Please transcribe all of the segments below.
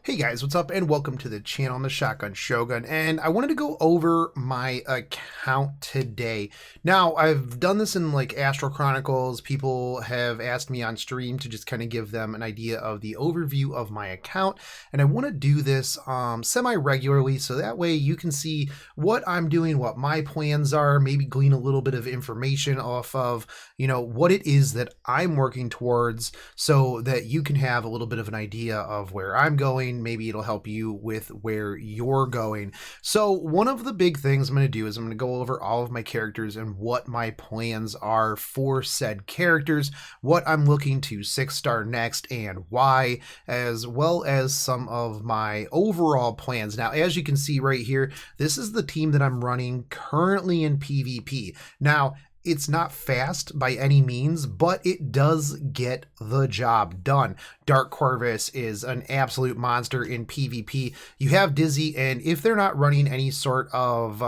Hey guys, what's up? And welcome to the channel. I'm the Shotgun Shogun, and I wanted to go over my account today. Now, I've done this in like Astro Chronicles. People have asked me on stream to just kind of give them an idea of the overview of my account, and I want to do this semi-regularly so that way you can see what I'm doing, what my plans are, maybe glean a little bit of information off of, what it is that I'm working towards so that you can have a little bit of an idea of where I'm going. Maybe it'll help you with where you're going. So one of the big things I'm going to do is I'm going to go over all of my characters and what my plans are for said characters, what I'm looking to 6-star next and why, as well as some of my overall plans. Now, as you can see right here, this is the team that I'm running currently in PvP. Now, it's not fast by any means, but it does get the job done. Dark Corvus is an absolute monster in PvP. You have Dizzy, and if they're not running any sort of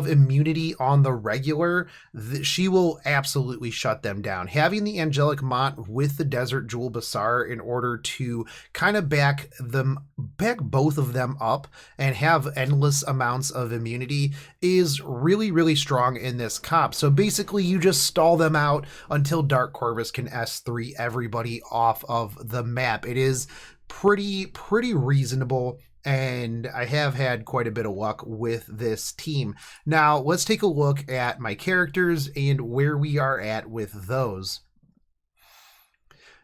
immunity on the regular, she will absolutely shut them down. Having the Angelic Mont with the Desert Jewel Bazaar in order to kind of back both of them up and have endless amounts of immunity is really, really strong in this comp. So basically you just stall them out until Dark Corvus can S3 everybody off of the map. It is pretty reasonable, and I have had quite a bit of luck with this team. Now let's take a look at my characters and where we are at with those.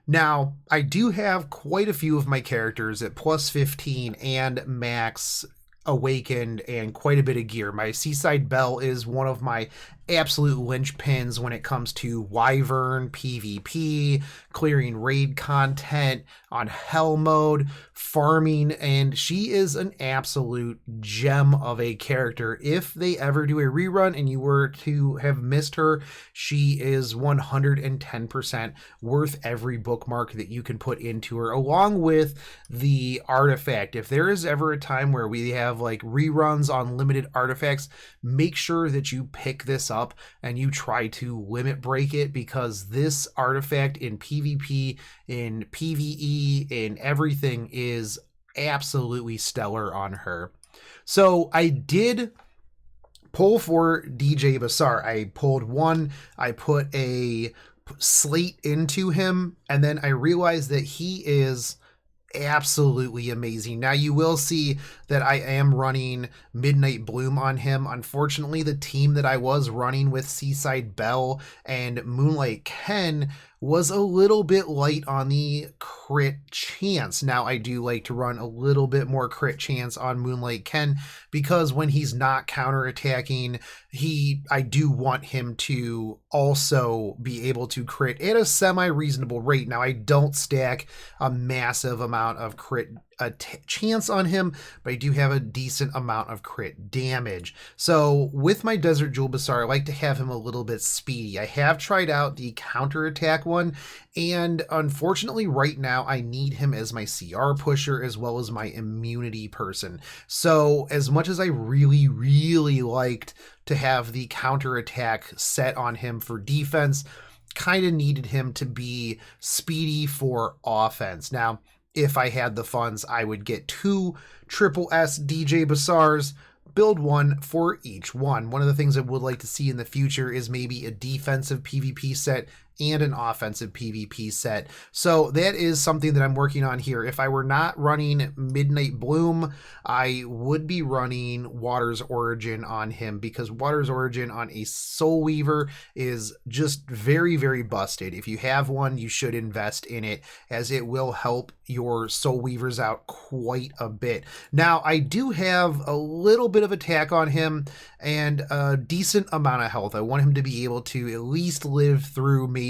Now, I do have quite a few of my characters at plus 15 and max awakened and quite a bit of gear. My Seaside Belle is one of my absolute linchpins when it comes to Wyvern, PvP, clearing raid content on Hell mode, farming, and she is an absolute gem of a character. If they ever do a rerun and you were to have missed her, she is 110% worth every bookmark that you can put into her, along with the artifact. If there is ever a time where we have like reruns on limited artifacts, make sure that you pick this up and you try to limit break it, because this artifact in PvP, in PvE, in everything is absolutely stellar on her. So I did pull for DJ Bazaar. I pulled one, I put a slate into him, and then I realized that he is absolutely amazing. Now you will see that I am running Midnight Bloom on him. Unfortunately, the team that I was running with Seaside Belle and Moonlight Ken was a little bit light on the crit chance. Now I do like to run a little bit more crit chance on Moonlight Ken, because when he's not counterattacking, I do want him to also be able to crit at a semi-reasonable rate. Now I don't stack a massive amount of crit chance on him, but I do have a decent amount of crit damage. So with my Desert Jewel Bazaar, I like to have him a little bit speedy. I have tried out the counterattack one, and unfortunately right now I need him as my CR pusher as well as my immunity person. So as much as I really liked to have the counterattack set on him for defense, kind of needed him to be speedy for offense. Now, if I had the funds, I would get 2 triple S DJ Bazaars, build one for each one. One of the things I would like to see in the future is maybe a defensive PvP set and an offensive PvP set. So that is something that I'm working on here. If I were not running Midnight Bloom, I would be running Water's Origin on him, because Water's Origin on a Soul Weaver is just very busted. If you have one, you should invest in it, as it will help your Soul Weavers out quite a bit. Now, I do have a little bit of attack on him and a decent amount of health. I want him to be able to at least live through maybe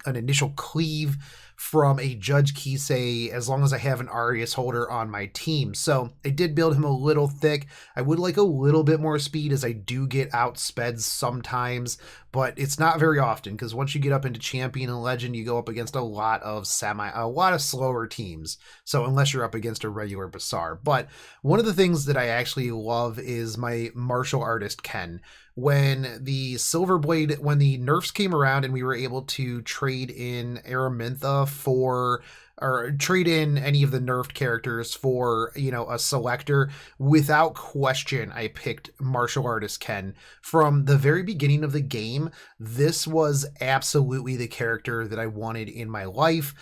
an initial cleave from a Judge Kisei, as long as I have an Arius holder on my team. So I did build him a little thick. I would like a little bit more speed, as I do get outsped sometimes, but it's not very often, because once you get up into Champion and Legend, you go up against a lot of slower teams. So unless you're up against a regular Bazaar. But one of the things that I actually love is my Martial Artist Ken. When the nerfs came around and we were able to trade in Araminta for or trade in any of the nerfed characters for, a selector, without question, I picked Martial Artist Ken. From the very beginning of the game, this was absolutely the character that I wanted in my life.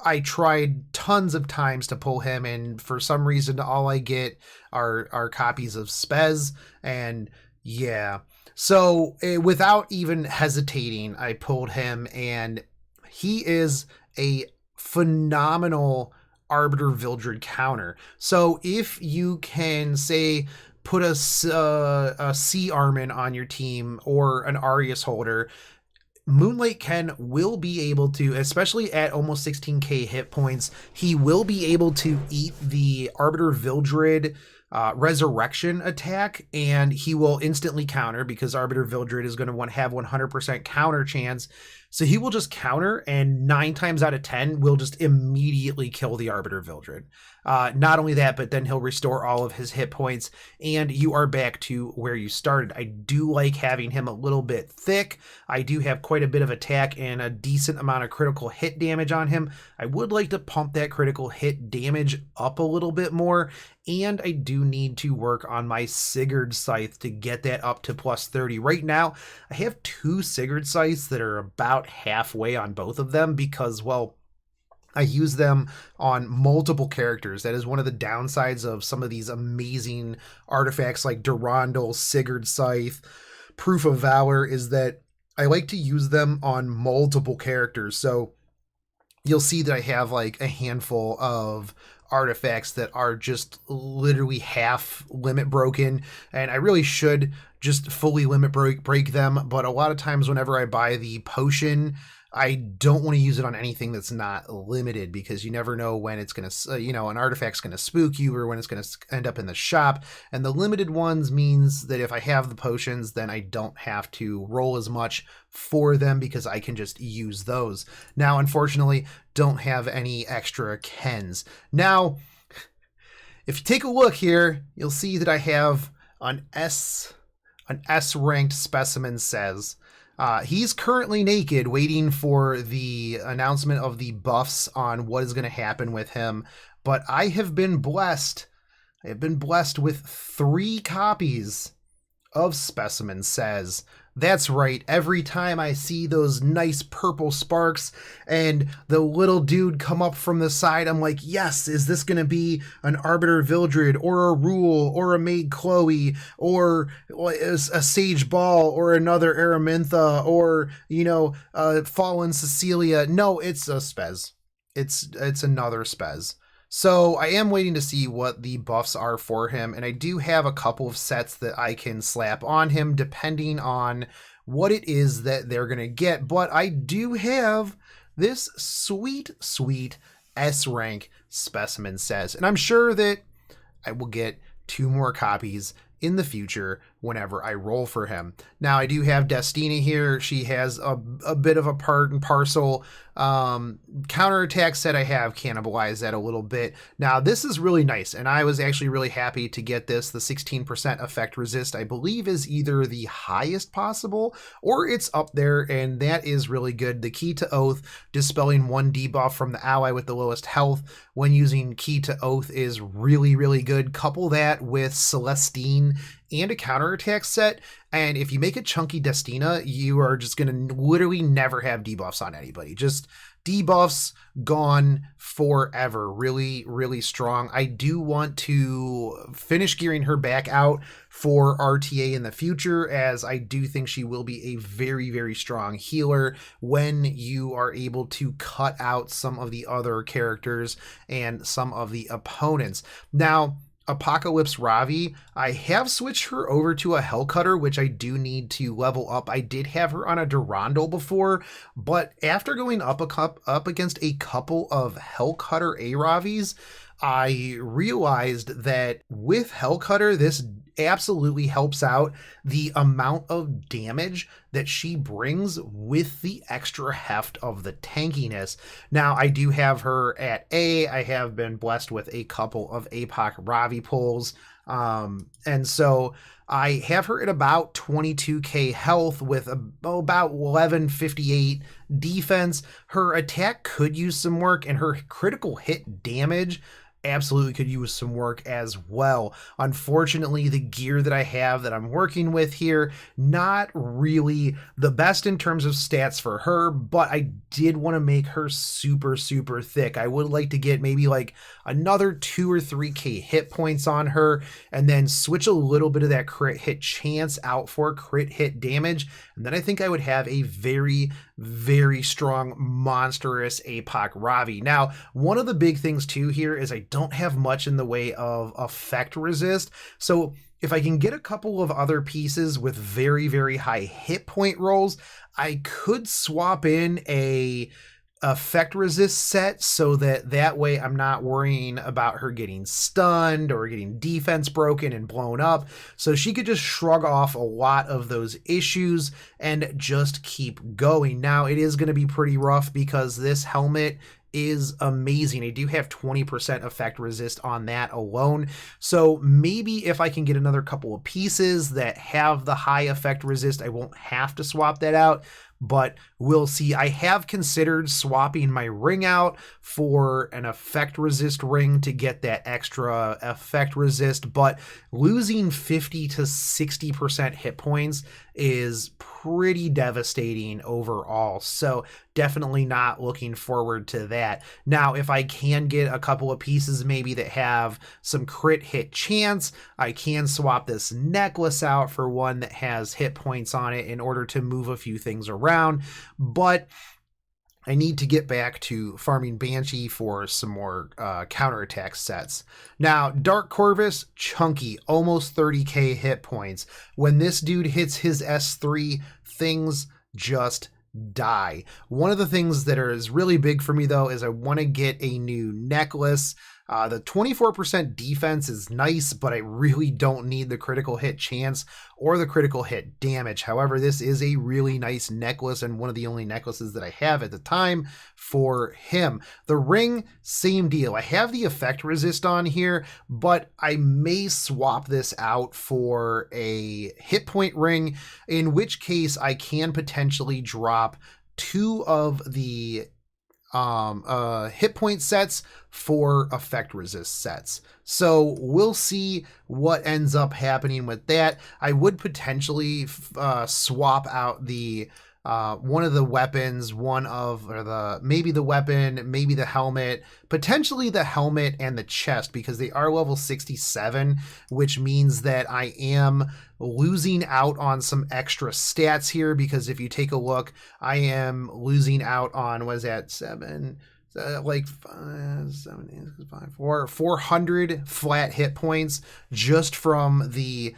I tried tons of times to pull him, and for some reason, all I get are copies of Spez, and yeah. So without even hesitating, I pulled him, and he is a phenomenal Arbiter Vildred counter. So if you can say put a Sea Armin on your team or an Arius holder, Moonlight Ken will be able to, especially at almost 16k hit points, he will be able to eat the Arbiter Vildred resurrection attack, and he will instantly counter because Arbiter Vildred is going to have 100% counter chance. So he will just counter, and 9 times out of 10 will just immediately kill the Arbiter Vildred. Not only that, but then he'll restore all of his hit points, and you are back to where you started. I do like having him a little bit thick. I do have quite a bit of attack and a decent amount of critical hit damage on him. I would like to pump that critical hit damage up a little bit more, and I do need to work on my Sigurd Scythe to get that up to plus 30. Right now, I have 2 Sigurd Scythes that are about halfway on both of them because, well, I use them on multiple characters. That is one of the downsides of some of these amazing artifacts like Durandal, Sigurd Scythe, Proof of Valor, is that I like to use them on multiple characters. So you'll see that I have like a handful of artifacts that are just literally half limit broken, and I really should just fully limit break them, but a lot of times whenever I buy the potion, I don't want to use it on anything that's not limited, because you never know when it's going to, an artifact's going to spook you or when it's going to end up in the shop. And the limited ones means that if I have the potions, then I don't have to roll as much for them because I can just use those. Now, unfortunately, don't have any extra Kens. Now, if you take a look here, you'll see that I have an S ranked Specimen Says. He's currently naked, waiting for the announcement of the buffs on what is going to happen with him. But I have been blessed. I have been blessed with 3 copies of Specimen Says. That's right. Every time I see those nice purple sparks and the little dude come up from the side, I'm like, yes, is this going to be an Arbiter Vildred or a Rule or a Maid Chloe or a Sage Ball or another Araminta or, Fallen Cecilia? No, it's a Spez. It's another Spez. So I am waiting to see what the buffs are for him, and I do have a couple of sets that I can slap on him depending on what it is that they're going to get. But I do have this sweet S rank Specimen Says, and I'm sure that I will get 2 more copies in the future whenever I roll for him. Now, I do have Destina here. She has a bit of a part and parcel counterattack set. I have cannibalized that a little bit. Now, this is really nice, and I was actually really happy to get this. The 16% effect resist, I believe, is either the highest possible or it's up there, and that is really good. The Key to Oath, dispelling 1 debuff from the ally with the lowest health when using Key to Oath, is really good. Couple that with Celestine and a counterattack set, and if you make a chunky Destina, you are just going to literally never have debuffs on anybody. Just debuffs gone forever. Really strong. I do want to finish gearing her back out for RTA in the future, as I do think she will be a very strong healer when you are able to cut out some of the other characters and some of the opponents. Now, Apocalypse Ravi, I have switched her over to a Hellcutter, which I do need to level up. I did have her on a Durandal before, but after going up against a couple of Hellcutter A-Ravis, I realized that with Hellcutter, this absolutely helps out the amount of damage that she brings with the extra heft of the tankiness. Now, I do have her at A. I have been blessed with a couple of APOC Ravi pulls. And so I have her at about 22k health with about 1158 defense. Her attack could use some work, and her critical hit damage absolutely could use some work as well. Unfortunately, the gear that I have that I'm working with here, not really the best in terms of stats for her, but I did want to make her super, super thick. I would like to get maybe like another 2 or 3k hit points on her, and then switch a little bit of that crit hit chance out for crit hit damage. And then I think I would have a very, very strong, monstrous APOC Ravi. Now, one of the big things too here is I don't have much in the way of effect resist. So if I can get a couple of other pieces with very, very high hit point rolls, I could swap in a effect resist set so that way I'm not worrying about her getting stunned or getting defense broken and blown up. So she could just shrug off a lot of those issues and just keep going. Now it is going to be pretty rough because this helmet is amazing. I do have 20% effect resist on that alone. So maybe if I can get another couple of pieces that have the high effect resist, I won't have to swap that out. But we'll see. I have considered swapping my ring out for an effect resist ring to get that extra effect resist, but losing 50 to 60% hit points is pretty devastating overall. So definitely not looking forward to that. Now, if I can get a couple of pieces maybe that have some crit hit chance, I can swap this necklace out for one that has hit points on it in order to move a few things around. But I need to get back to farming Banshee for some more counterattack sets. Now, Dark Corvus, chunky, almost 30k hit points. When this dude hits his S3, things just die. One of the things that is really big for me, though, is I want to get a new necklace. The 24% defense is nice, but I really don't need the critical hit chance or the critical hit damage. However, this is a really nice necklace and one of the only necklaces that I have at the time for him. The ring, same deal. I have the effect resist on here, but I may swap this out for a hit point ring, in which case I can potentially drop 2 of the hit point sets for effect resist sets. So we'll see what ends up happening with that. I would potentially swap out the one of the weapons, maybe the weapon, maybe the helmet, potentially the helmet and the chest, because they are level 67, which means that I am losing out on some extra stats here, because if you take a look, I am losing out on, what is that, 400 flat hit points just from the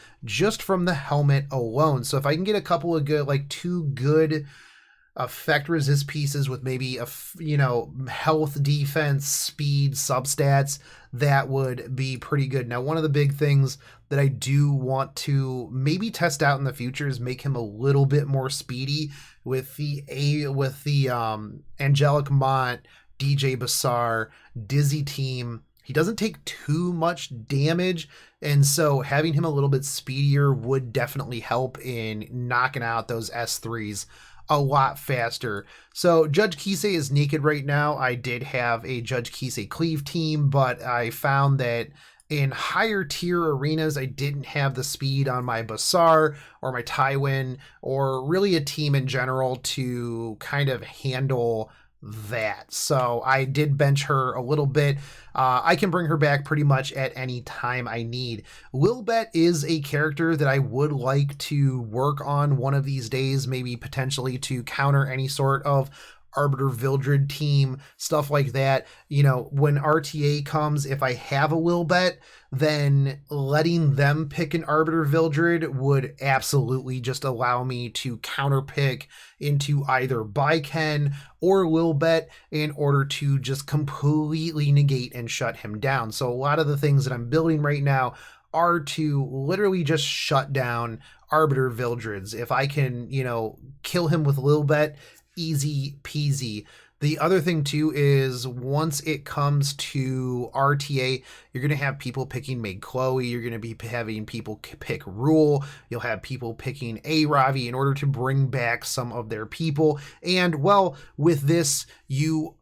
helmet alone. So if I can get a couple of good, like 2 good effect resist pieces with maybe health, defense, speed, substats, that would be pretty good. Now, one of the big things that I do want to maybe test out in the future is make him a little bit more speedy with the Angelic Mont, DJ Bassar, Dizzy team. He doesn't take too much damage, and so having him a little bit speedier would definitely help in knocking out those S3s a lot faster. So Judge Kisei is naked right now. I did have a Judge Kisei cleave team, but I found that in higher tier arenas, I didn't have the speed on my Bassar or my Tywin, or really a team in general, to kind of handle that. So I did bench her a little bit. I can bring her back pretty much at any time I need. Lilbet is a character that I would like to work on one of these days, maybe potentially to counter any sort of Arbiter Vildred team, stuff like that. When RTA comes, if I have a Lilbet, then letting them pick an Arbiter Vildred would absolutely just allow me to counter pick into either Baiken or Lilbet in order to just completely negate and shut him down. So a lot of the things that I'm building right now are to literally just shut down Arbiter Vildreds. If I can, kill him with Lilbet, easy peasy. The other thing too is once it comes to RTA, you're going to have people picking Meg Chloe. You're going to be having people pick Rule. You'll have people picking A Ravi in order to bring back some of their people. And well, with this, you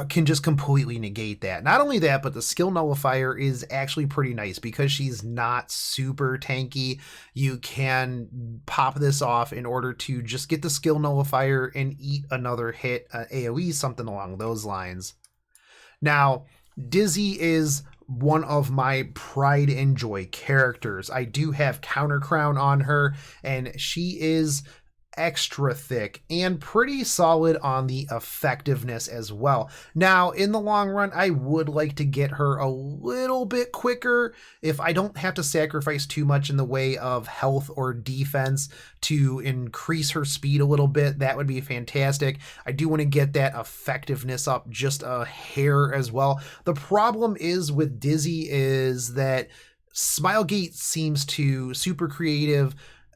can just completely negate that. Not only that, but the skill nullifier is actually pretty nice because she's not super tanky. You can pop this off in order to just get the skill nullifier and eat another hit, AoE, something along those lines. Now, Dizzy is one of my pride and joy characters. I do have Counter Crown on her, and she is extra thick and pretty solid on the effectiveness as well. Now, in the long run, I would like to get her a little bit quicker if I don't have to sacrifice too much in the way of health or defense to increase her speed a little bit. That would be fantastic. I do want to get that effectiveness up just a hair as well. The problem is with Dizzy is that Smilegate seems to super creative.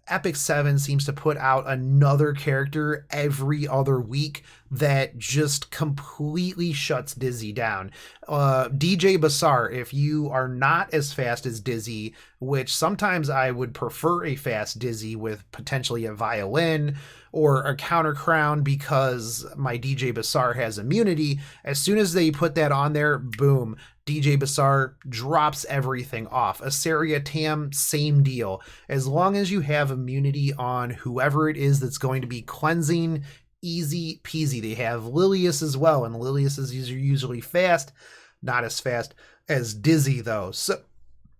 Epic 7 seems to put out another character every other week that just completely shuts Dizzy down. DJ Basar, if you are not as fast as Dizzy, which sometimes I would prefer a fast Dizzy with potentially a violin or a counter crown because my DJ Basar has immunity, as soon as they put that on there, boom, DJ Basar drops everything off. Asaria Tam, same deal. As long as you have immunity on whoever it is that's going to be cleansing, easy peasy. They have Lilius as well, and Lilius is usually fast, not as fast as Dizzy though.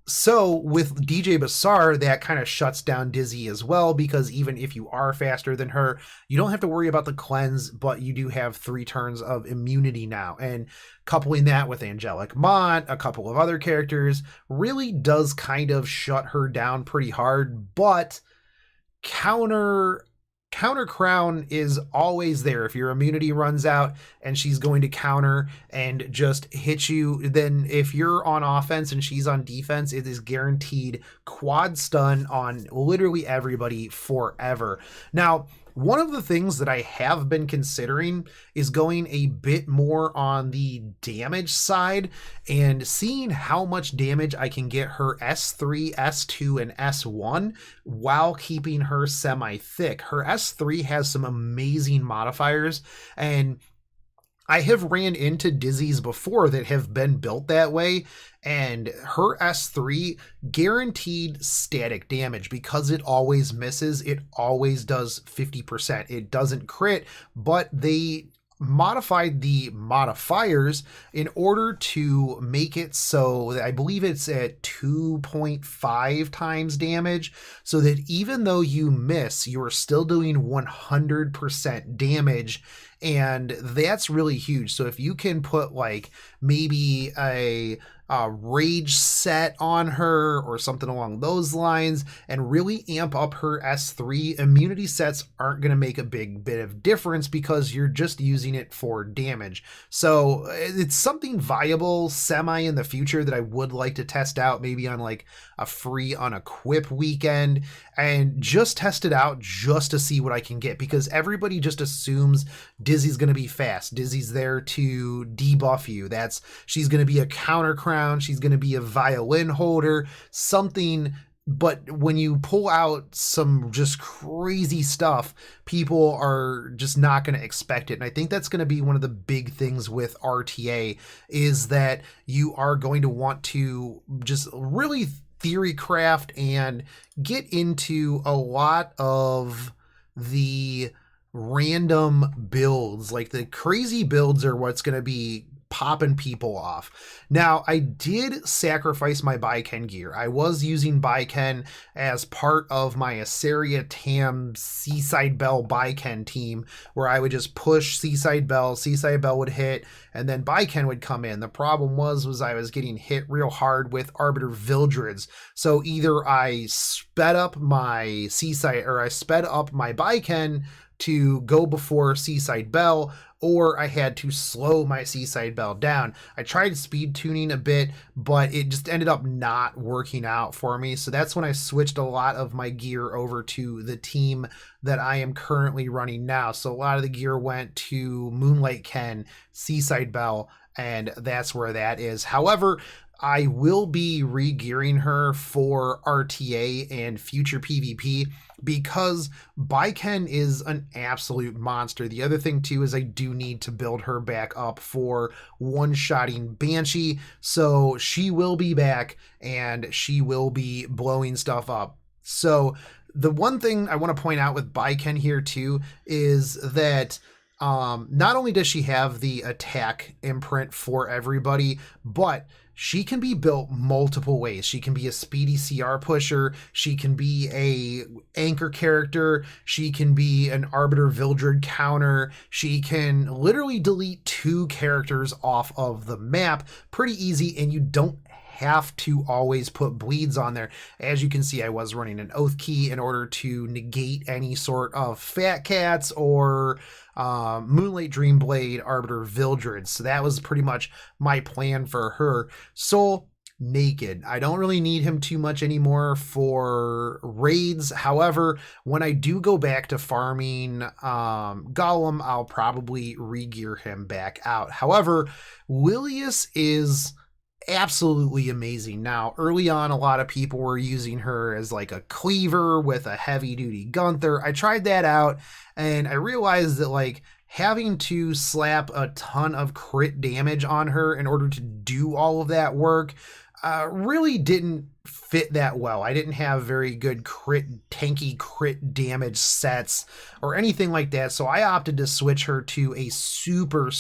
So with DJ Basar, that kind of shuts down Dizzy as well, because even if you are faster than her, you don't have to worry about the cleanse, but you do have 3 turns of immunity now. And coupling that with Angelic Mont, a couple of other characters, really does kind of shut her down pretty hard, but Counter Crown is always there. If your immunity runs out and she's going to counter and just hit you, then if you're on offense and she's on defense, it is guaranteed quad stun on literally everybody forever. Now, one of the things that I have been considering is going a bit more on the damage side and seeing how much damage I can get her S3, S2, and S1 while keeping her semi-thick. Her S3 has some amazing modifiers, and I have ran into Dizzies before that have been built that way, and her S3 guaranteed static damage because it always misses. It always does 50%. It doesn't crit, but they modified the modifiers in order to make it so that I believe it's at 2.5 times damage, so that even though you miss, you're still doing 100% damage. And that's really huge. So if you can put like maybe a rage set on her or something along those lines and really amp up her S3, immunity sets aren't going to make a big bit of difference because you're just using it for damage. So it's something viable semi in the future that I would like to test out, maybe on like a free unequip weekend, and just test it out just to see what I can get, because everybody just assumes Dizzy's going to be fast. Dizzy's there to debuff you. She's going to be a counter crown. She's going to be a violin holder, something. But when you pull out some just crazy stuff, people are just not going to expect it. And I think that's going to be one of the big things with RTA, is that you are going to want to just really theory craft and get into a lot of the random builds. Like the crazy builds are what's going to be popping people off. Now, I did sacrifice my Baiken gear. I was using Baiken as part of my Asaria Tam Seaside Bell Baiken team, where I would just push Seaside Bell would hit, and then Baiken would come in. The problem was I was getting hit real hard with Arbiter Vildreds. So either I sped up my Seaside, or I sped up my Baiken to go before Seaside Belle, or I had to slow my Seaside Belle down. I tried speed tuning a bit, but it just ended up not working out for me. So that's when I switched a lot of my gear over to the team that I am currently running now. So a lot of the gear went to Moonlight Ken, Seaside Belle, and that's where that is. However, I will be re-gearing her for RTA and future PvP because Baiken is an absolute monster. The other thing too is I do need to build her back up for one-shotting Banshee, so she will be back and she will be blowing stuff up. So the one thing I want to point out with Baiken here too is that not only does she have the attack imprint for everybody, but she can be built multiple ways. She can be a speedy CR pusher. She can be a anchor character. She can be an Arbiter Vildred counter. She can literally delete 2 characters off of the map pretty easy, and you don't have to always put bleeds on there. As you can see, I was running an Oath Key in order to negate any sort of Fat Cats or Moonlight Dreamblade Arbiter Vildred. So that was pretty much my plan for her. Soul Naked. I don't really need him too much anymore for raids. However, when I do go back to farming Golem, I'll probably re-gear him back out. However, Lilius is absolutely amazing. Now, early on, a lot of people were using her as like a cleaver with a heavy duty Gunther. I tried that out and I realized that like having to slap a ton of crit damage on her in order to do all of that work really didn't fit that well. I didn't have very good tanky crit damage sets or anything like that. So I opted to switch her to a super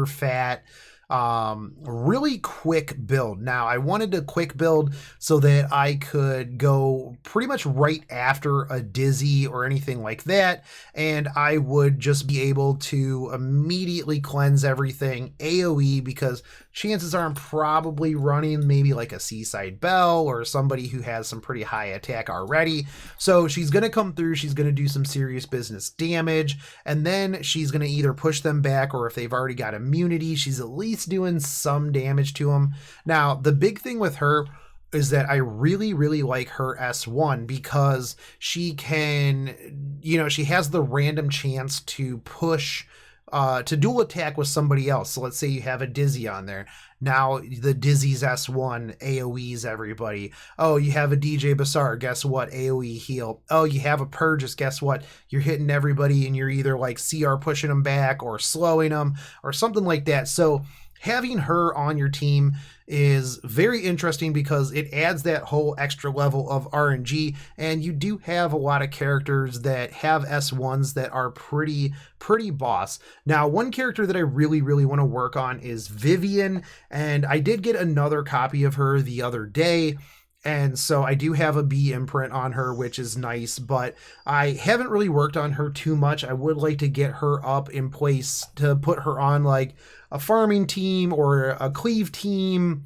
fat really quick build. Now I wanted a quick build so that I could go pretty much right after a dizzy or anything like that, and I would just be able to immediately cleanse everything AoE, because chances are I'm probably running maybe like a Seaside Belle or somebody who has some pretty high attack already. So she's going to come through, she's going to do some serious business damage, and then she's going to either push them back, or if they've already got immunity, she's at least doing some damage to them. Now, the big thing with her is that I really like her S1 because she can, she has the random chance to push to dual attack with somebody else. So let's say you have a Dizzy on there. Now the Dizzy's S1 AoEs everybody. Oh, you have a DJ Basar. Guess what? AoE heal. Oh, you have a Purgus. Guess what? You're hitting everybody and you're either like CR pushing them back or slowing them or something like that. So having her on your team is very interesting because it adds that whole extra level of RNG, and you do have a lot of characters that have S1s that are pretty boss. Now, one character that I really want to work on is Vivian, and I did get another copy of her the other day. And so I do have a B imprint on her, which is nice, but I haven't really worked on her too much. I would like to get her up in place to put her on like a farming team or a cleave team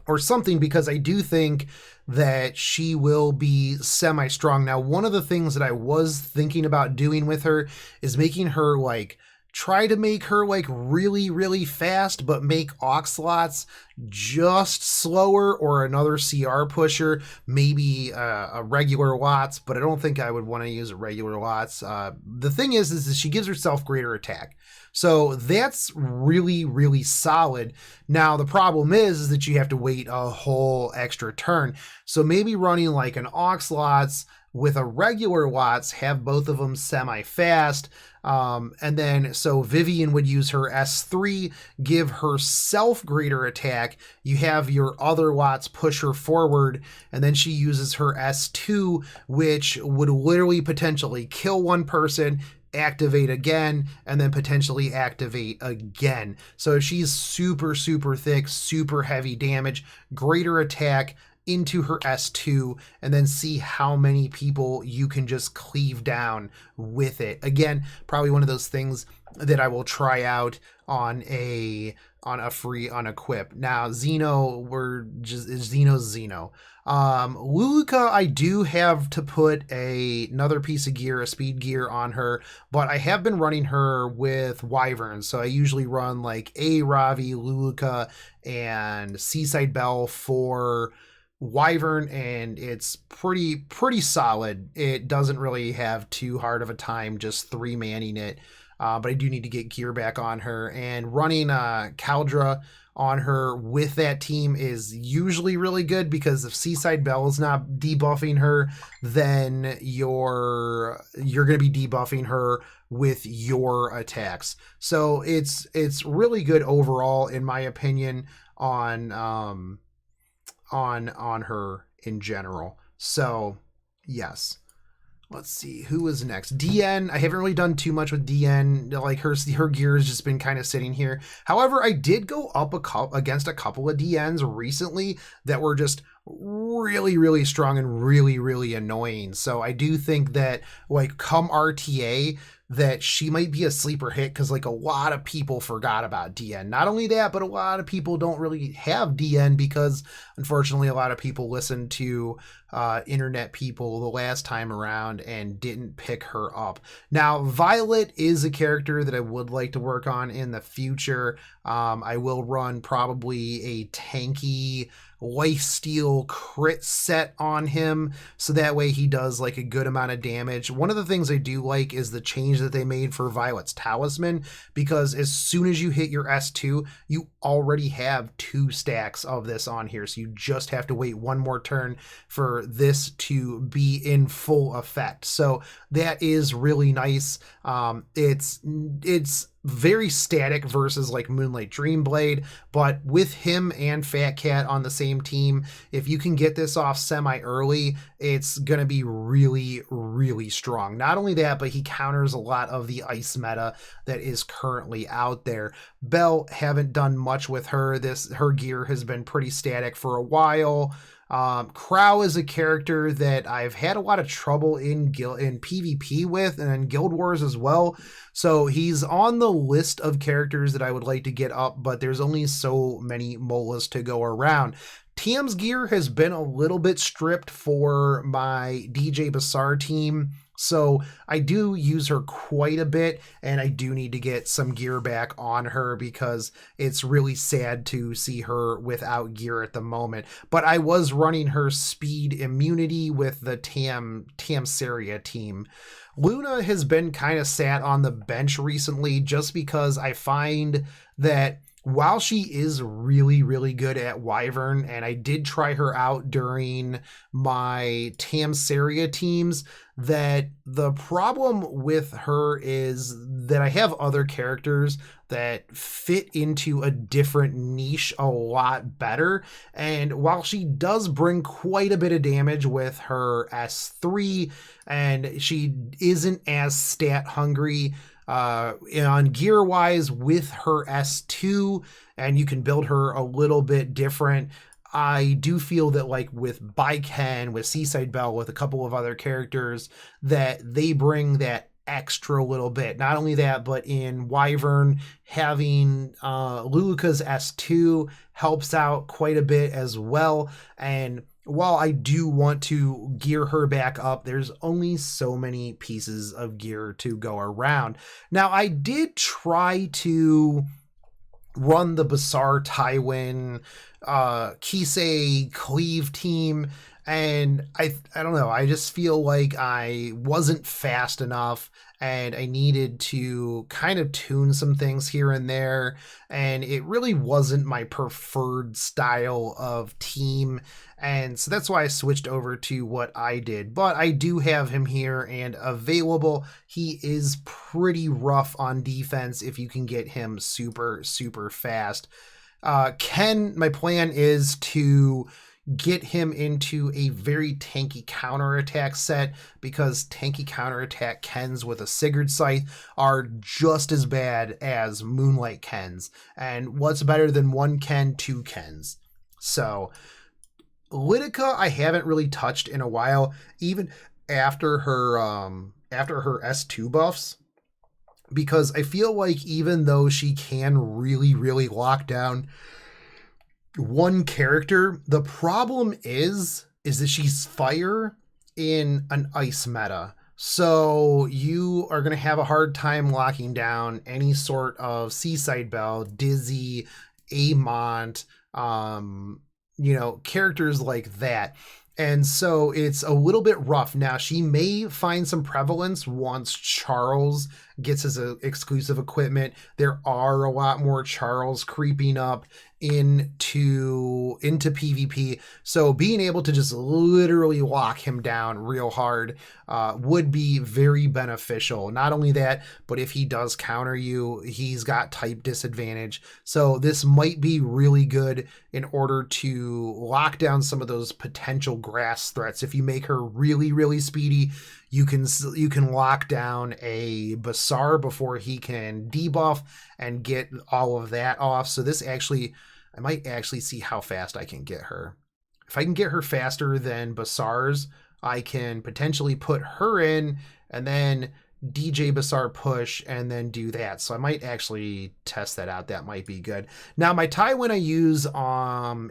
or something, because I do think that she will be semi-strong. Now, one of the things that I was thinking about doing with her is making her like, try to make her like really fast, but make Oxlots just slower, or another CR pusher, maybe a regular Lots, but I don't think I would want to use a regular Lots. The thing is that she gives herself greater attack. So that's really solid. Now, the problem is that you have to wait a whole extra turn. So maybe running like an Oxlots with a regular Lots, have both of them semi-fast, and then so Vivian would use her S3, give herself greater attack. You have your other Lots push her forward, and then she uses her S2, which would literally potentially kill one person, activate again, and then potentially activate again. So she's super thick, super heavy damage, greater attack into her S2, and then see how many people you can just cleave down with it. Again, probably one of those things that I will try out on a on a free unequip. Now Xeno, Xeno's Xeno. Luluka, I do have to put another piece of gear, a speed gear on her, but I have been running her with Wyverns. So I usually run like a Ravi, Luluka, and Seaside Belle for Wyvern, and it's pretty solid. It doesn't really have too hard of a time just 3-manning it. But I do need to get gear back on her, and running Caldra on her with that team is usually really good, because if Seaside Belle is not debuffing her, then you're going to be debuffing her with your attacks. So it's really good overall, in my opinion, on her in general. So yes. Let's see who is next. DN. I haven't really done too much with DN. Like her gear has just been kind of sitting here. However, I did go up against a couple of DNs recently that were just really strong and really annoying. So I do think that, like, come RTA, that she might be a sleeper hit, because like a lot of people forgot about DN. Not only that, but a lot of people don't really have DN because unfortunately a lot of people listened to internet people the last time around and didn't pick her up. Now Violet is a character that I would like to work on in the future. I will run probably a tanky lifesteal crit set on him, so that way he does like a good amount of damage. One of the things I do like is the change that they made for Violet's Talisman, because as soon as you hit your S2, you already have 2 stacks of this on here, so you just have to wait one more turn for this to be in full effect. So that is really nice. It's very static versus like Moonlight Dreamblade, but with him and Fat Cat on the same team, if you can get this off semi early, it's gonna be really strong. Not only that, but he counters a lot of the ice meta that is currently out there. Belle, haven't done much with her. Her gear has been pretty static for a while. Crow is a character that I've had a lot of trouble in PvP with, and in Guild Wars as well. So he's on the list of characters that I would like to get up, but there's only so many molas to go around. TM's gear has been a little bit stripped for my DJ Bazaar team, so I do use her quite a bit, and I do need to get some gear back on her because it's really sad to see her without gear at the moment. But I was running her speed immunity with the Tamsaria team. Luna has been kind of sat on the bench recently, just because I find that while she is really good at Wyvern, and I did try her out during my Tamsaria teams, that the problem with her is that I have other characters that fit into a different niche a lot better. And while she does bring quite a bit of damage with her S3, and she isn't as stat hungry on gear wise with her S2, and you can build her a little bit different, I do feel that, like with Baiken, with Seaside Belle, with a couple of other characters, that they bring that extra little bit. Not only that, but in Wyvern, having Luluka's S2 helps out quite a bit as well. And while I do want to gear her back up, there's only so many pieces of gear to go around. Now, I did try to run the Bazaar Tywin Kisei Cleave team, and I don't know, I just feel like I wasn't fast enough, and I needed to kind of tune some things here and there, and it really wasn't my preferred style of team, and so that's why I switched over to what I did. But I do have him here and available. He is pretty rough on defense if you can get him super fast. Ken, my plan is to get him into a very tanky counterattack set, because tanky counterattack Kens with a Sigurd Scythe are just as bad as Moonlight Kens. And what's better than one Ken, 2 Kens? So Lidica I haven't really touched in a while, even after her S2 buffs. because I feel like even though she can really, really lock down one character, the problem is that she's fire in an ice meta. So you are going to have a hard time locking down any sort of Seaside Belle, Dizzy, Amont, characters like that. And so it's a little bit rough. Now, she may find some prevalence once Charles gets his exclusive equipment. There are a lot more Charles creeping up into PvP. So being able to just literally lock him down real hard would be very beneficial. Not only that, but if he does counter you, he's got type disadvantage. So this might be really good in order to lock down some of those potential grass threats. If you make her really, really speedy, you can lock down a Basar before he can debuff and get all of that off. So this actually, I might actually see how fast I can get her. If I can get her faster than Basar's, I can potentially put her in and then DJ Basar push and then do that. So I might actually test that out. That might be good. Now my Tywin I use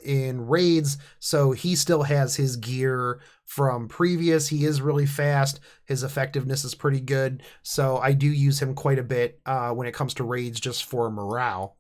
in raids, so he still has his gear from previous. He is really fast. His effectiveness is pretty good. So I do use him quite a bit when it comes to raids just for morale.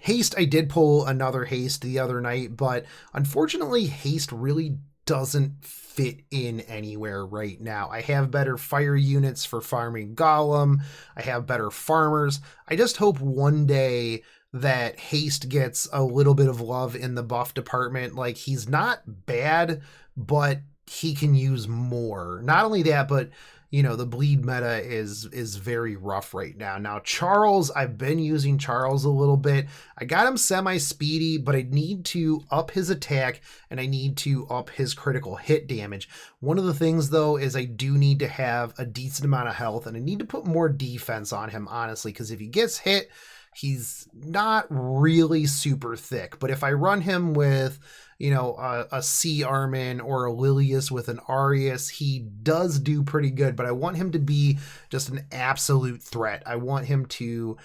Haste, I did pull another haste the other night, but unfortunately haste really doesn't fit in anywhere right now. I have better fire units for farming Golem. I have better farmers. I just hope one day that haste gets a little bit of love in the buff department. Like, he's not bad, but he can use more. Not only that, but the bleed meta is very rough right now. Now, Charles, I've been using Charles a little bit. I got him semi-speedy, but I need to up his attack and I need to up his critical hit damage. One of the things, though, is I do need to have a decent amount of health and I need to put more defense on him, honestly, because if he gets hit, he's not really super thick. But if I run him with a C Armin or a Lilius with an Arius, he does do pretty good, but I want him to be just an absolute threat. I want him to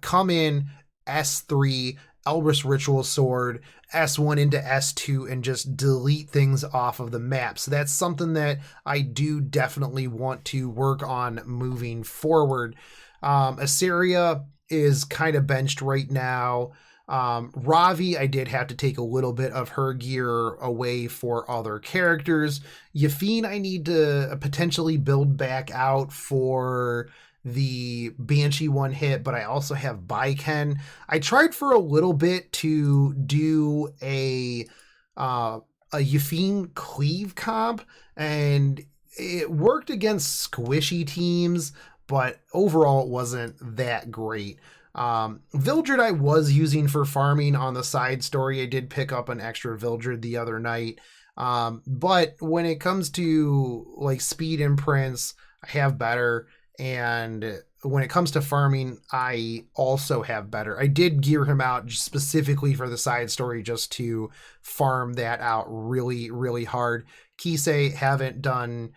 come in S3, Elbrus Ritual Sword, S1 into S2, and just delete things off of the map. So that's something that I do definitely want to work on moving forward. Assyria is kind of benched right now. Ravi, I did have to take a little bit of her gear away for other characters. Yafine, I need to potentially build back out for the Banshee one hit, but I also have Baiken. I tried for a little bit to do a Yafine cleave comp, and it worked against squishy teams, but overall it wasn't that great. Vildred I was using for farming on the side story. I did pick up an extra Vildred the other night. But when it comes to like speed imprints, I have better. And when it comes to farming, I also have better. I did gear him out specifically for the side story just to farm that out really, really hard. Kisei haven't done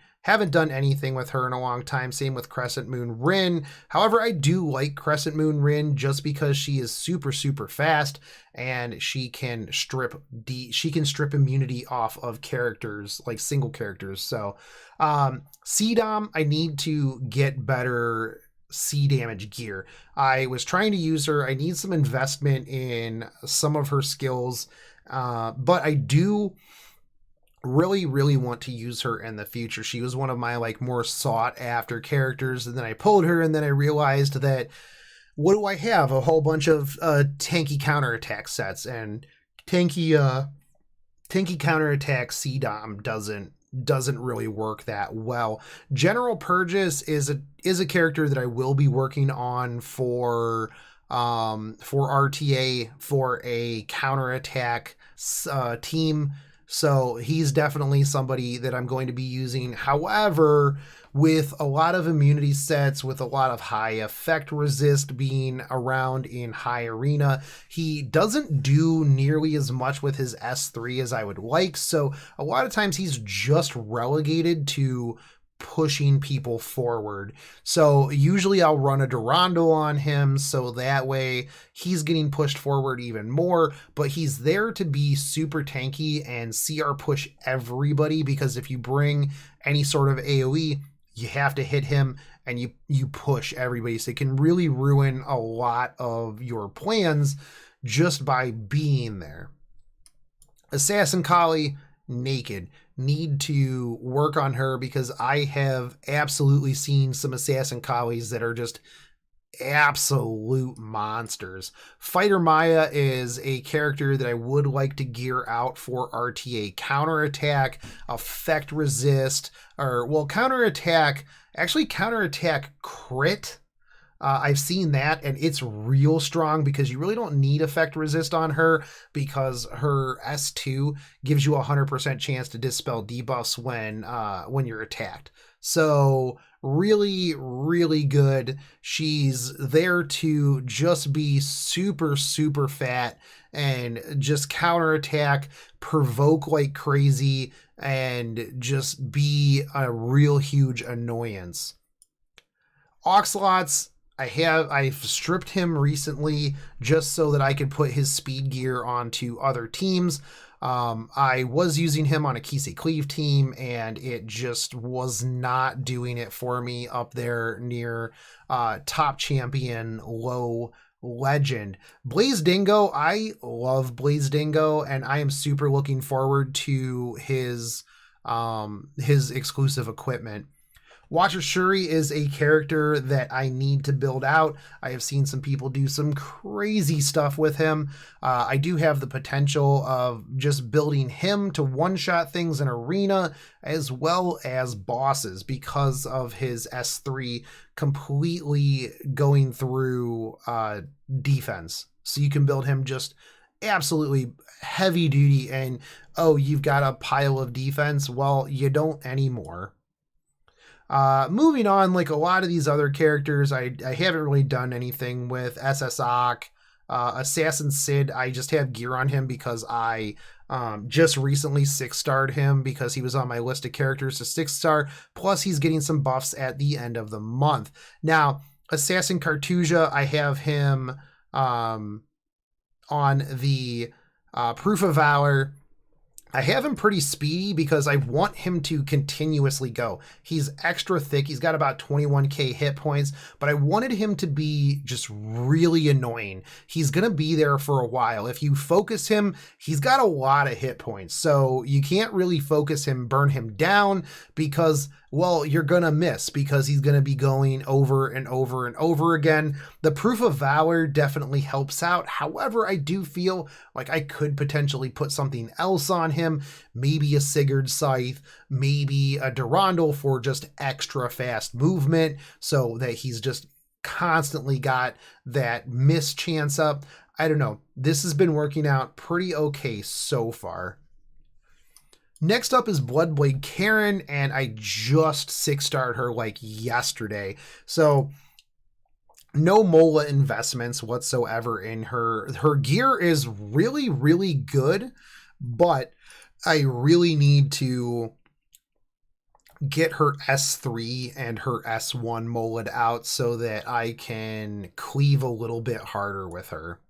anything with her in a long time. Same with Crescent Moon Rin. However, I do like Crescent Moon Rin just because she is super, super fast and she can strip immunity off of characters, like single characters. So C-Dom, I need to get better C damage gear. I was trying to use her. I need some investment in some of her skills, but I do really, really want to use her in the future. She was one of my like more sought after characters, and then I pulled her and then I realized that what do I have? A whole bunch of tanky counterattack sets, and tanky counterattack C-Dom doesn't really work that well. General Purges is a character that I will be working on for RTA for a counterattack team. So he's definitely somebody that I'm going to be using. However, with a lot of immunity sets, with a lot of high effect resist being around in high arena, he doesn't do nearly as much with his S3 as I would like. So a lot of times he's just relegated to pushing people forward. So usually I'll run a Durandal on him, so that way he's getting pushed forward even more, but he's there to be super tanky and CR push everybody, because if you bring any sort of AoE, you have to hit him and you push everybody. So it can really ruin a lot of your plans just by being there. Assassin Kali, naked. Need to work on her, because I have absolutely seen some Assassin Kalis that are just absolute monsters. Fighter Maya is a character that I would like to gear out for RTA counterattack, effect resist, or well, counterattack crit. I've seen that, and it's real strong, because you really don't need effect resist on her, because her S2 gives you a 100% chance to dispel debuffs when you're attacked. So really, really good. She's there to just be super, super fat and just counterattack, provoke like crazy, and just be a real huge annoyance. Oxalots, I've stripped him recently just so that I could put his speed gear onto other teams. I was using him on a Kisei Cleave team, and it just was not doing it for me up there near top champion, low legend. Blaze Dingo, I love Blaze Dingo, and I am super looking forward to his exclusive equipment. Watcher Shuri is a character that I need to build out. I have seen some people do some crazy stuff with him. I do have the potential of just building him to one-shot things in arena as well as bosses, because of his S3 completely going through defense. So you can build him just absolutely heavy duty, and oh, you've got a pile of defense. Well, you don't anymore. Moving on, like a lot of these other characters, I haven't really done anything with. SSOC, Assassin Sid, I just have gear on him because I just recently 6-starred him, because he was on my list of characters to 6-star, plus he's getting some buffs at the end of the month. Now, Assassin Cartusia, I have him on the Proof of Valor. I have him pretty speedy because I want him to continuously go. He's extra thick. He's got about 21k hit points, but I wanted him to be just really annoying. He's going to be there for a while. If you focus him, he's got a lot of hit points. So you can't really focus him, burn him down, because, well, you're going to miss, because he's going to be going over and over and over again. The Proof of Valor definitely helps out. However, I do feel like I could potentially put something else on him. Maybe a Sigurd Scythe, maybe a Durandal for just extra fast movement, so that he's just constantly got that miss chance up. I don't know. This has been working out pretty okay so far. Next up is Bloodblade Karen, and I just 6-starred her like yesterday. So no Mola investments whatsoever in her. Her gear is really, really good, but I really need to get her S3 and her S1 Mola'd out so that I can cleave a little bit harder with her.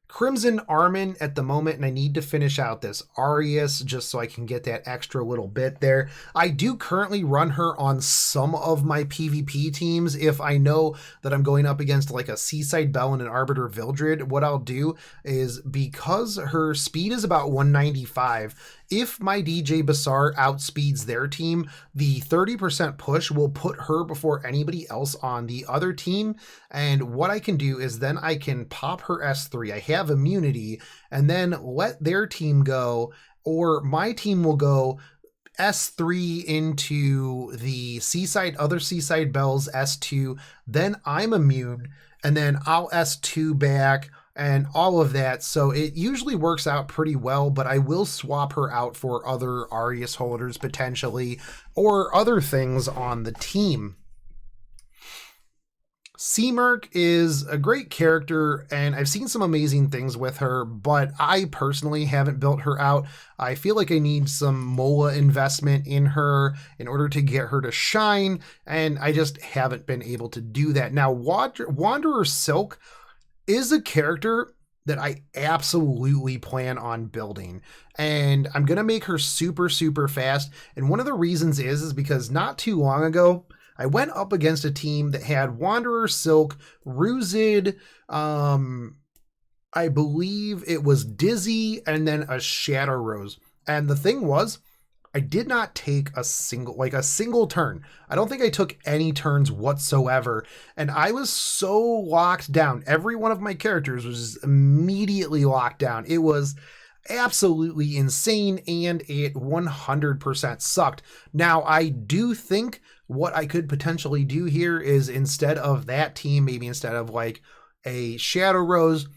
Crimson Armin at the moment, and I need to finish out this Arius just so I can get that extra little bit there. I do currently run her on some of my PvP teams. If I know that I'm going up against like a Seaside Bell and an Arbiter Vildred, what I'll do is, because her speed is about 195, if my DJ Basar outspeeds their team, the 30% push will put her before anybody else on the other team. And what I can do is then I can pop her S3. I have immunity, and then let their team go, or my team will go S3 into the other Seaside Bell's S2. Then I'm immune, and then I'll S2 back, and all of that. So it usually works out pretty well, but I will swap her out for other Arius holders potentially, or other things on the team. Seamerk is a great character, and I've seen some amazing things with her, but I personally haven't built her out. I feel like I need some MOA investment in her in order to get her to shine, and I just haven't been able to do that. Now, Wanderer Silk is a character that I absolutely plan on building. And I'm going to make her super, super fast. And one of the reasons is because not too long ago, I went up against a team that had Wanderer Silk, Ruzid, I believe it was Dizzy, and then a Shadow Rose. And the thing was, I did not take a single turn. I don't think I took any turns whatsoever. And I was so locked down. Every one of my characters was immediately locked down. It was absolutely insane, and it 100% sucked. Now, I do think what I could potentially do here is, instead of that team, maybe instead of like a Shadow Rose,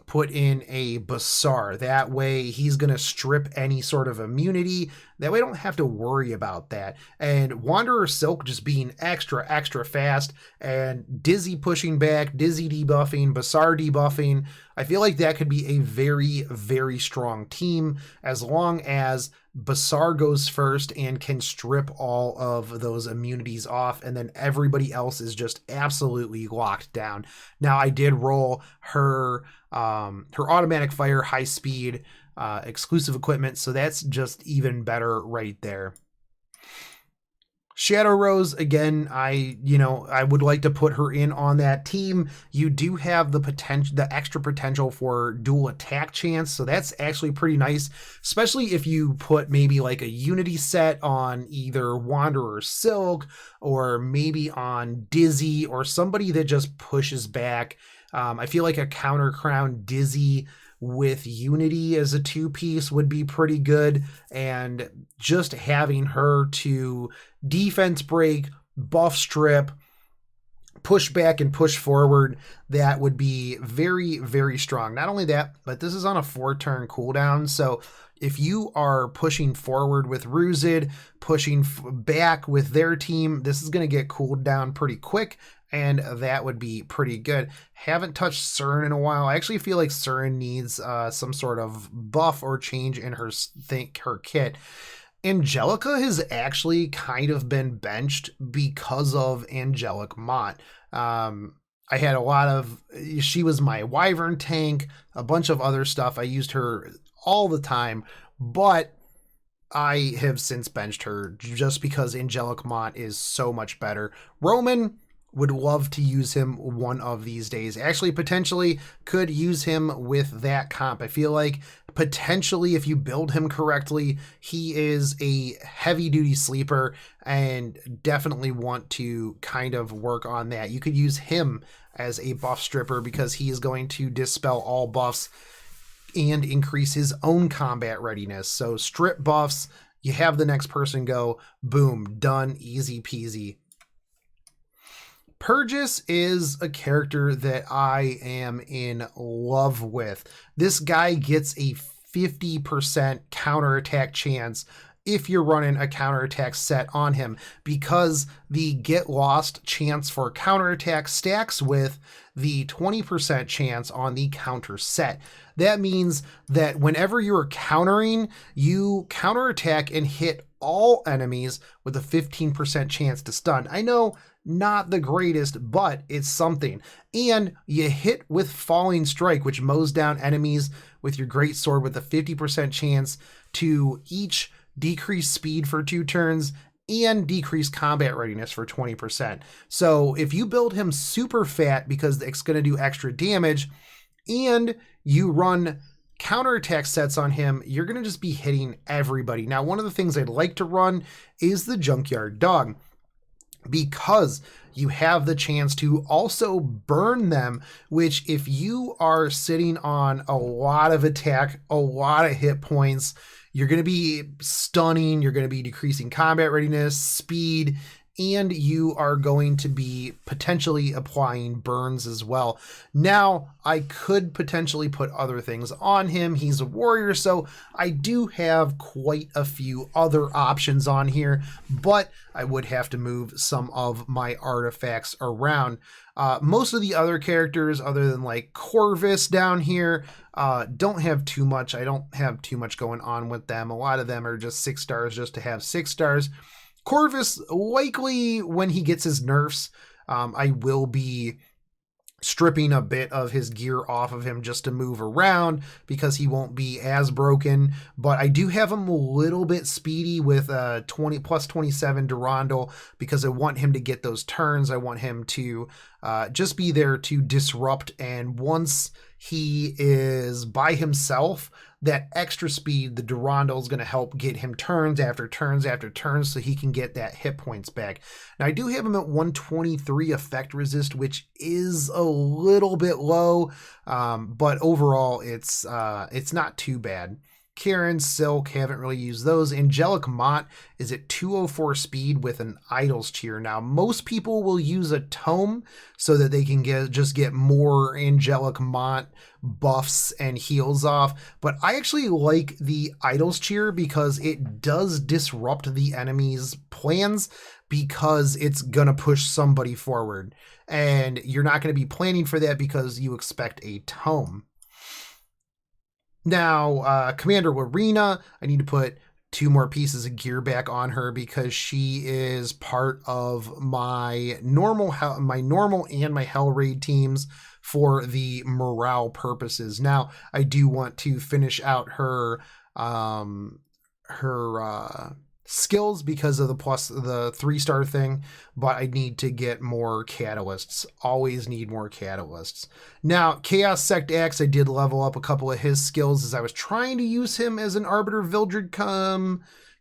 put in a Bassar. That way he's going to strip any sort of immunity. That way I don't have to worry about that. And Wanderer Silk just being extra, extra fast, and Dizzy pushing back, Dizzy debuffing, Bassar debuffing. I feel like that could be a very, very strong team, as long as Bassar goes first and can strip all of those immunities off, and then everybody else is just absolutely locked down. Now, I did roll her automatic fire, high speed, exclusive equipment, so that's just even better right there. Shadow Rose, again, I would like to put her in on that team. You do have the extra potential for dual attack chance, so that's actually pretty nice, especially if you put maybe like a Unity set on either Wanderer Silk, or maybe on Dizzy, or somebody that just pushes back. I feel like a Counter Crown Dizzy with Unity as a two-piece would be pretty good, and just having her to defense break, buff strip, push back and push forward, that would be very, very strong. Not only that, but this is on a 4-turn cooldown, so if you are pushing forward with Ruzid, pushing back with their team, this is going to get cooled down pretty quick, and that would be pretty good. Haven't touched Surin in a while. I actually feel like Surin needs some sort of buff or change in her kit. Angelica has actually kind of been benched because of Angelic Mott. I had she was my Wyvern tank, a bunch of other stuff. I used her all the time, but I have since benched her just because Angelic Mott is so much better. Roman, would love to use him one of these days. Actually, potentially could use him with that comp. I feel like potentially, if you build him correctly, he is a heavy duty sleeper, and definitely want to kind of work on that. You could use him as a buff stripper because he is going to dispel all buffs and increase his own combat readiness. So strip buffs, you have the next person go, boom, done, easy peasy. Purgus is a character that I am in love with. This guy gets a 50% counterattack chance if you're running a counterattack set on him, because the get lost chance for counterattack stacks with the 20% chance on the counter set. That means that whenever you're countering, you counterattack and hit all enemies with a 15% chance to stun. I know, not the greatest, but it's something. And you hit with Falling Strike, which mows down enemies with your great sword with a 50% chance to each decrease speed for 2 turns and decrease combat readiness for 20%. So if you build him super fat because it's going to do extra damage, and you run counterattack sets on him, you're going to just be hitting everybody. Now, one of the things I'd like to run is the Junkyard Dog, because you have the chance to also burn them, which if you are sitting on a lot of attack, a lot of hit points, you're going to be stunning, you're going to be decreasing combat readiness, speed, and you are going to be potentially applying burns as well. Now, I could potentially put other things on him. He's a warrior, so I do have quite a few other options on here, but I would have to move some of my artifacts around. Most of the other characters, other than like Corvus down here, don't have too much. I don't have too much going on with them. A lot of them are just 6 stars just to have 6 stars. Corvus, likely when he gets his nerfs, I will be stripping a bit of his gear off of him just to move around because he won't be as broken. But I do have him a little bit speedy with 20 plus 27 Durandal because I want him to get those turns. I want him to just be there to disrupt. And once he is by himself, that extra speed, the Durandal is going to help get him turns after turns after turns so he can get that hit points back. Now, I do have him at 123 effect resist, which is a little bit low, but overall it's not too bad. Karen, Silk, haven't really used those. Angelic Mott is at 204 speed with an Idol's Cheer. Now, most people will use a Tome so that they can get more Angelic Mott buffs and heals off, but I actually like the Idol's Cheer because it does disrupt the enemy's plans because it's gonna push somebody forward, and you're not going to be planning for that because you expect a Tome. Now, Commander Warina, I need to put 2 more pieces of gear back on her because she is part of my normal and my Hell Raid teams for the morale purposes. Now, I do want to finish out her skills because of the 3-star thing, but I need to get more catalysts. Always need more catalysts. Now, Chaos Sect Axe, I did level up a couple of his skills as I was trying to use him as an Arbiter Vildred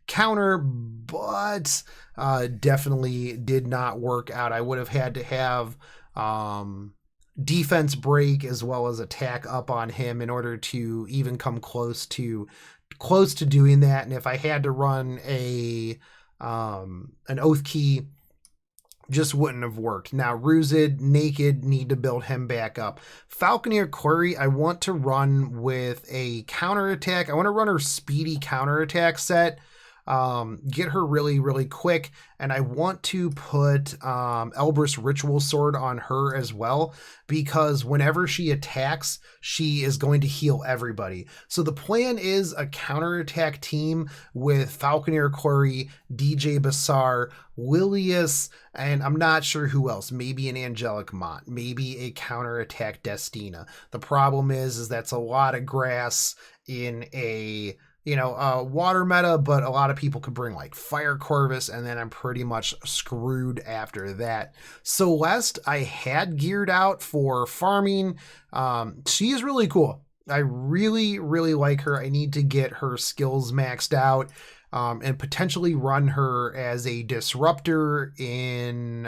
counter, but definitely did not work out. I would have had to have defense break as well as attack up on him in order to even come close to doing that. And if I had to run an Oath Key, just wouldn't have worked. Now, Ruzid, Naked, need to build him back up. Falconeer Query, I want to run with a counterattack. I want to run her speedy counterattack set. Get her really, really quick. And I want to put Elbrus Ritual Sword on her as well, because whenever she attacks, she is going to heal everybody. So the plan is a counterattack team with Falconeer Quarry, DJ Basar, Lilius, and I'm not sure who else. Maybe an Angelic Mott, maybe a counterattack Destina. The problem is that's a lot of grass in a water meta, but a lot of people could bring like Fire Corvus, and then I'm pretty much screwed after that. Celeste, I had geared out for farming. She is really cool. I really, really like her. I need to get her skills maxed out and potentially run her as a disruptor in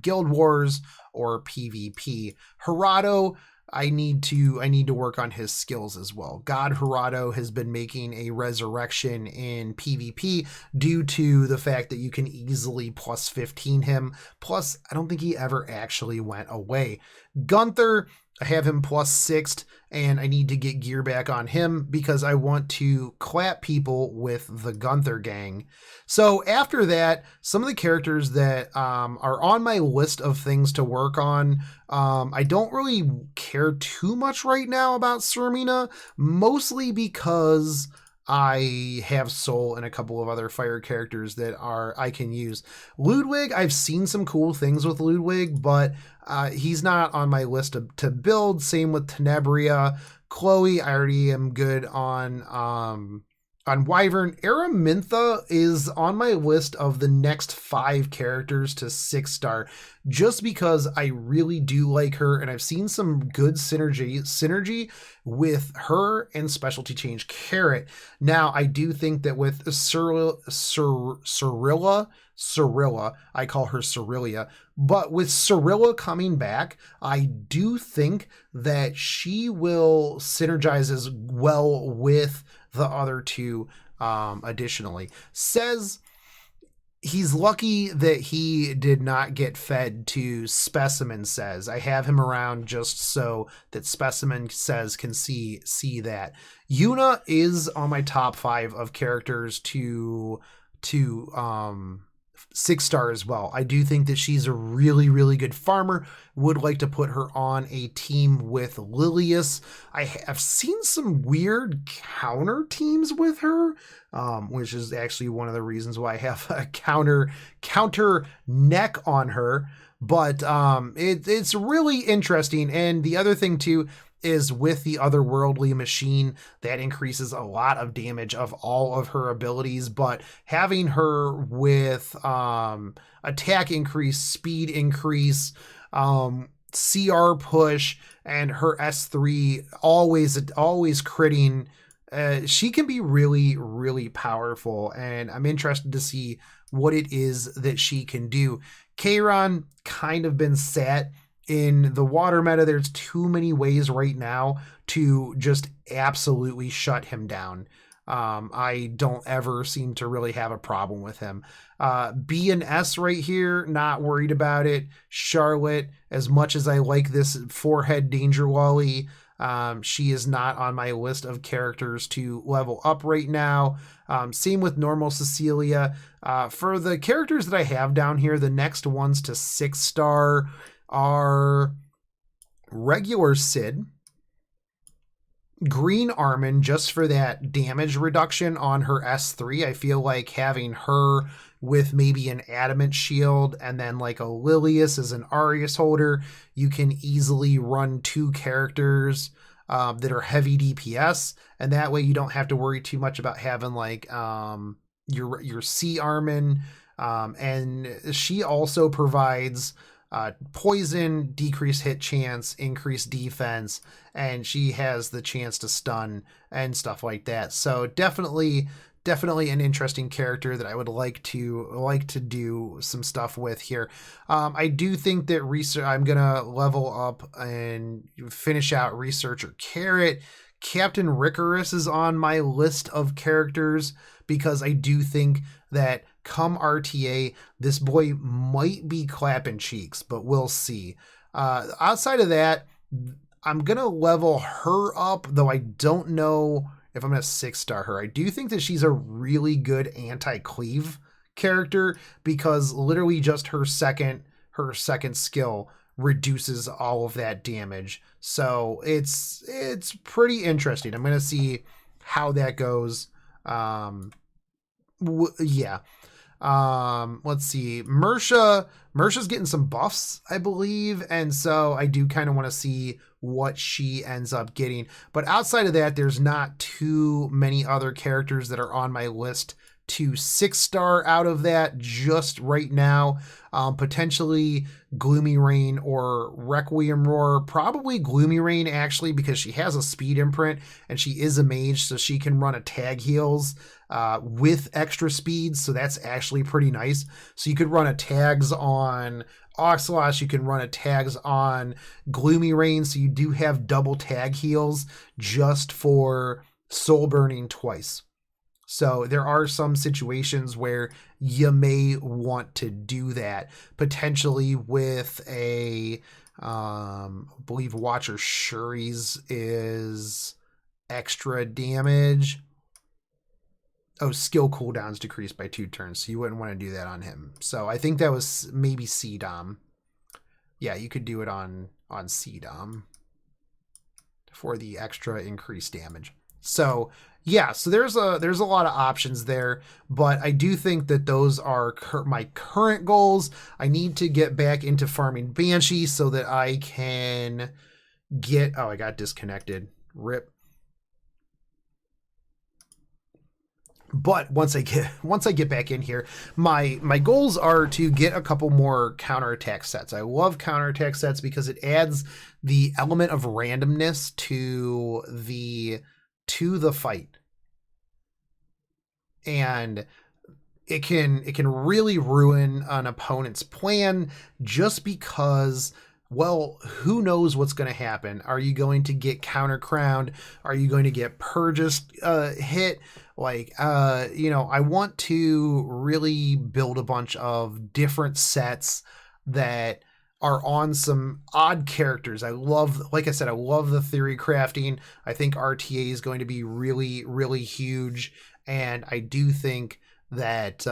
Guild Wars or PvP. Gerardo, I need to work on his skills as well. God Gerardo has been making a resurrection in PvP due to the fact that you can easily plus 15 him. Plus, I don't think he ever actually went away. Gunther, I have him plus 6'd, and I need to get gear back on him because I want to clap people with the Gunther gang. So after that, some of the characters that are on my list of things to work on, I don't really care too much right now about Sermina, mostly because I have Soul and a couple of other fire characters that I can use. Ludwig, I've seen some cool things with Ludwig, but he's not on my list to build. Same with Tenebria. Chloe, I already am good on Wyvern. Araminta is on my list of the next 5 characters to 6-star, just because I really do like her, and I've seen some good synergy with her and Specialty Change Carrot. Now, I do think that with Cirilla, I call her Cyrilia, but with Cirilla coming back, I do think that she will synergize as well with the other 2 additionally. Says, he's lucky that he did not get fed to Specimen Says. I have him around just so that Specimen Says can see that. Yuna is on my top 5 of characters to 6-star as well. I do think that she's a really, really good farmer. Would like to put her on a team with Lilius. I have seen some weird counter teams with her, which is actually one of the reasons why I have a counter neck on her. But it's really interesting. And the other thing too is with the otherworldly machine that increases a lot of damage of all of her abilities, but having her with attack increase, speed increase, CR push, and her S3 always critting, she can be really, really powerful, and I'm interested to see what it is that she can do. Kairon kind of been set in the water meta. There's too many ways right now to just absolutely shut him down. I don't ever seem to really have a problem with him. B and S right here, not worried about it. Charlotte, as much as I like this forehead danger lolly, she is not on my list of characters to level up right now. Same with normal Cecilia. For the characters that I have down here, the next ones to 6-star are regular Sid, Green Armin, just for that damage reduction on her S3. I feel like having her with maybe an adamant shield and then like a Lilius as an Arius holder, you can easily run 2 characters that are heavy DPS, and that way you don't have to worry too much about having like your C Armin, and she also provides poison, decreased hit chance, increased defense, and she has the chance to stun and stuff like that. So definitely an interesting character that I would like to do some stuff with here. I do think that I'm gonna level up and finish out Researcher Carrot. Captain Rickarus is on my list of characters because I do think that come RTA, this boy might be clapping cheeks, but we'll see. Outside of that, I'm going to level her up, though I don't know if I'm going to 6-star her. I do think that she's a really good anti-cleave character because literally just her second skill reduces all of that damage. So it's pretty interesting. I'm going to see how that goes. Yeah. Let's see. Mersha's getting some buffs, I believe, and so I do kind of want to see what she ends up getting. But outside of that, there's not too many other characters that are on my list to 6-star out of that just right now. Potentially Gloomy Rain or Requiem Roar. Probably Gloomy Rain, actually, because she has a speed imprint and she is a mage, so she can run a tag heals with extra speed, so that's actually pretty nice. So you could run a tags on Oxalos, you can run a tags on Gloomy Rain, so you do have double tag heals just for soul burning twice. So there are some situations where you may want to do that, potentially with a, I believe Watcher Shuri's is extra damage. Oh, skill cooldowns decreased by 2 turns, so you wouldn't want to do that on him. So I think that was maybe C-Dom. Yeah, you could do it on C-Dom for the extra increased damage. So yeah, so there's a lot of options there, but I do think that those are my current goals. I need to get back into farming Banshee so that I can get, oh, I got disconnected. Rip. But once I get back in here, my goals are to get a couple more counterattack sets. I love counterattack sets because it adds the element of randomness to the fight. And it can really ruin an opponent's plan just because Well, who knows what's going to happen? Are you going to get counter crowned? Are you going to get purchased hit? I want to really build a bunch of different sets that are on some odd characters. I love, like I said, I love the theory crafting. I think RTA is going to be really, really huge. And I do think that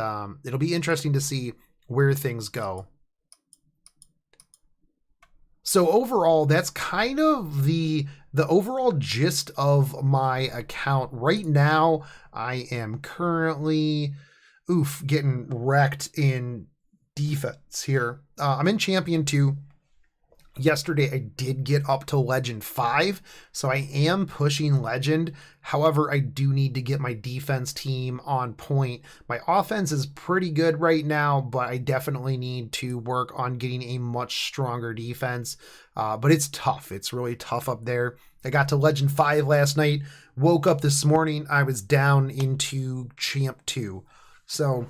it'll be interesting to see where things go. So overall, that's kind of the overall gist of my account. Right now, I am currently getting wrecked in defense here. I'm in Champion 2. Yesterday I did get up to Legend 5, so I am pushing Legend. However, I do need to get my defense team on point. My offense is pretty good right now, but I definitely need to work on getting a much stronger defense. But it's tough. It's really tough up there. I got to Legend 5 last night, woke up this morning, I was down into Champ 2. So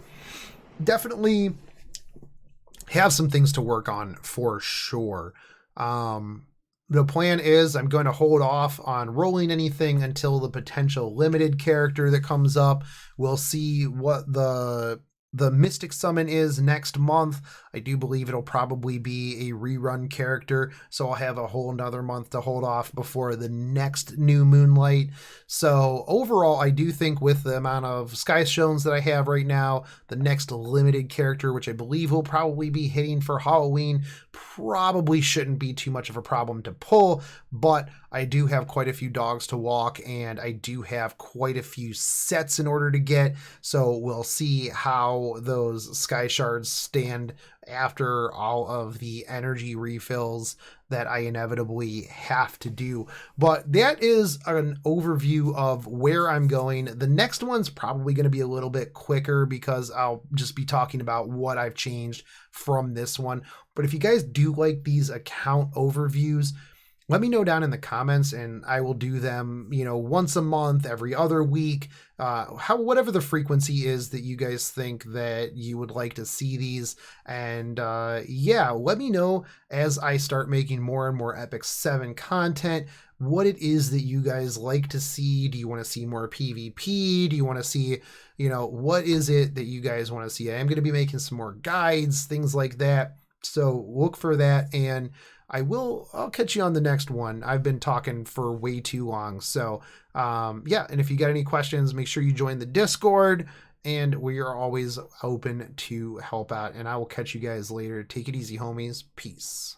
definitely have some things to work on for sure. The plan is I'm going to hold off on rolling anything until the potential limited character that comes up. We'll see what the Mystic Summon is next month. I do believe it'll probably be a rerun character, so I'll have a whole another month to hold off before the next new Moonlight. So overall, I do think with the amount of Sky Stones that I have right now, the next limited character, which I believe will probably be hitting for Halloween, probably shouldn't be too much of a problem to pull, but I do have quite a few dogs to walk, and I do have quite a few sets in order to get, so we'll see how those Sky Shards stand after all of the energy refills that I inevitably have to do. But that is an overview of where I'm going. The next one's probably going to be a little bit quicker because I'll just be talking about what I've changed from this one. But if you guys do like these account overviews, let me know down in the comments and I will do them, once a month, every other week, whatever the frequency is that you guys think that you would like to see these. And let me know as I start making more and more Epic 7 content, what it is that you guys like to see. Do you want to see more PvP? Do you want to see, what is it that you guys want to see? I am going to be making some more guides, things like that. So look for that, and I'll catch you on the next one. I've been talking for way too long. So, and if you got any questions, make sure you join the Discord, and we are always open to help out, and I will catch you guys later. Take it easy, homies. Peace.